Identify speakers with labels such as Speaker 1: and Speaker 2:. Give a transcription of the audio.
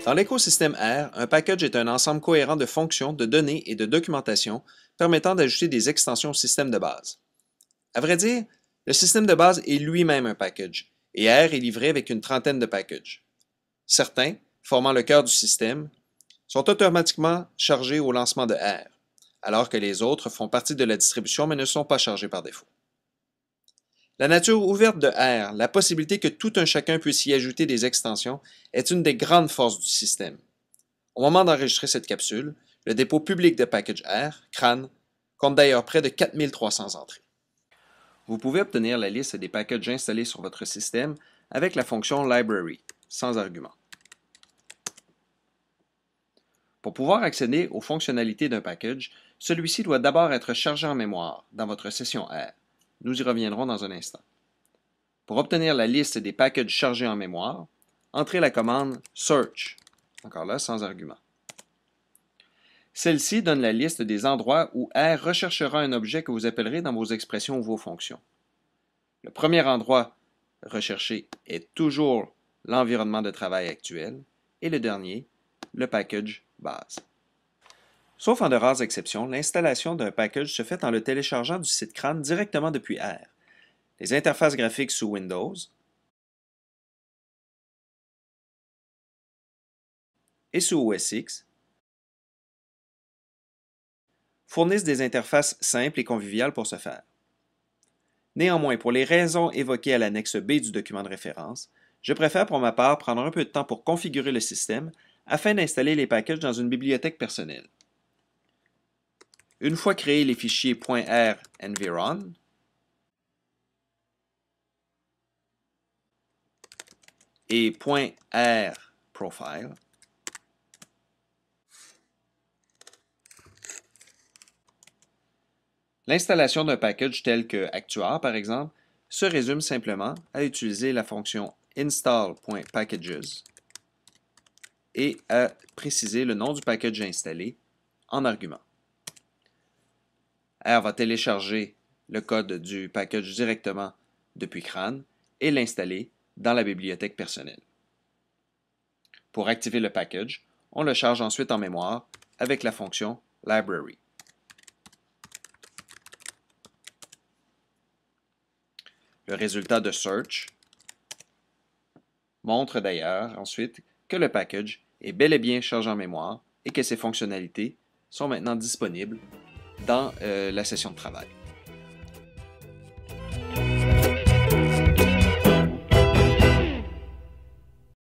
Speaker 1: Dans l'écosystème R, un package est un ensemble cohérent de fonctions, de données et de documentation permettant d'ajouter des extensions au système de base. À vrai dire, le système de base est lui-même un package, et R est livré avec une trentaine de packages. Certains, formant le cœur du système, sont automatiquement chargés au lancement de R, alors que les autres font partie de la distribution mais ne sont pas chargés par défaut. La nature ouverte de R, la possibilité que tout un chacun puisse y ajouter des extensions, est une des grandes forces du système. Au moment d'enregistrer cette capsule, le dépôt public de package R, CRAN, compte d'ailleurs près de 4300 entrées. Vous pouvez obtenir la liste des packages installés sur votre système avec la fonction Library, sans argument. Pour pouvoir accéder aux fonctionnalités d'un package, celui-ci doit d'abord être chargé en mémoire dans votre session R. Nous y reviendrons dans un instant. Pour obtenir la liste des packages chargés en mémoire, entrez la commande search, encore là sans argument. Celle-ci donne la liste des endroits où R recherchera un objet que vous appellerez dans vos expressions ou vos fonctions. Le premier endroit recherché est toujours l'environnement de travail actuel et le dernier, le package base. Sauf en de rares exceptions, l'installation d'un package se fait en le téléchargeant du site CRAN directement depuis R. Les interfaces graphiques sous Windows et sous OS X fournissent des interfaces simples et conviviales pour ce faire. Néanmoins, pour les raisons évoquées à l'annexe B du document de référence, je préfère pour ma part prendre un peu de temps pour configurer le système afin d'installer les packages dans une bibliothèque personnelle. Une fois créés les fichiers .r environ et .r profile, l'installation d'un package tel que Actuar, par exemple, se résume simplement à utiliser la fonction install.packages et à préciser le nom du package installé en argument. R va télécharger le code du package directement depuis CRAN et l'installer dans la bibliothèque personnelle. Pour activer le package, on le charge ensuite en mémoire avec la fonction library. Le résultat de search montre d'ailleurs ensuite que le package est bel et bien chargé en mémoire et que ses fonctionnalités sont maintenant disponibles dans la session de travail.